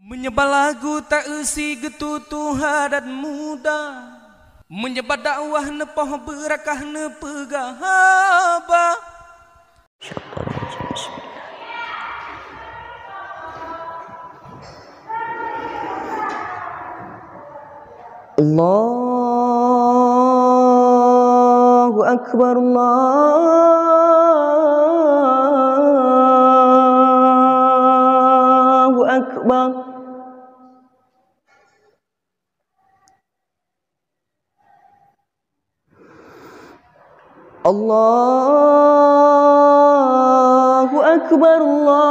Menyebar lagu tak isi getutuha dan muda, menyebar dakwah nepoh berakah nepegahaba. Allahu Akbar, Allahu Akbar. Allahu Akbar, Allahu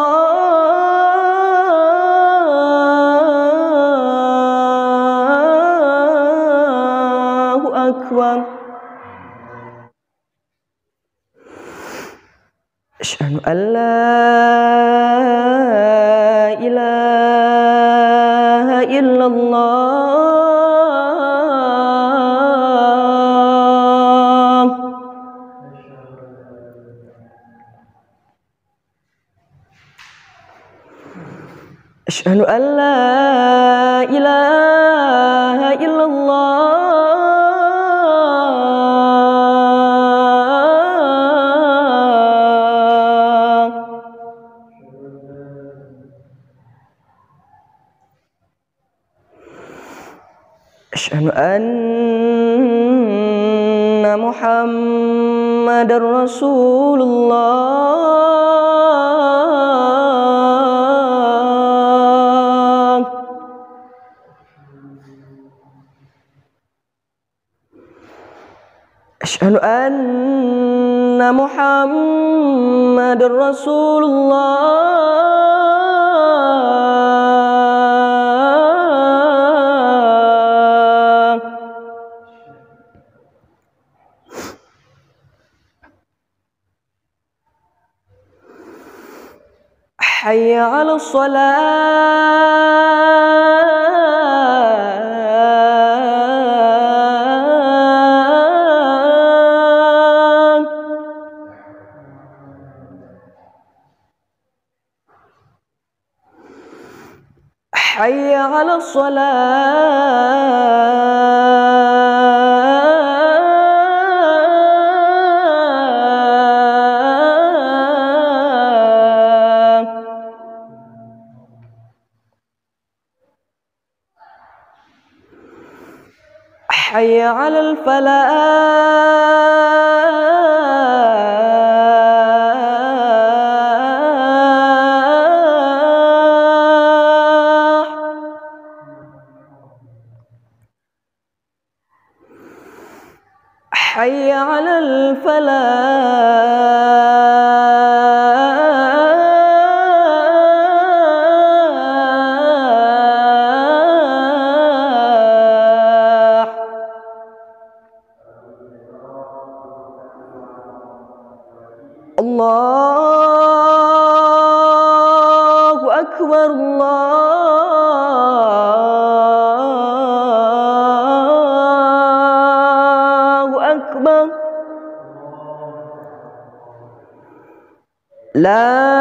Akbar. Asyhadu an la ilaha illallah. Asyhadu an la ilaha illallah. Asyhadu anna Muhammadar Rasulullah. Asyhadu anna Muhammadar Rasulullah. Hayya 'alas shalah. Hayya 'alas shalah. Hayya 'alal falah. Hayya 'alal falah. Allahu Akbar, Allahu Akbar. La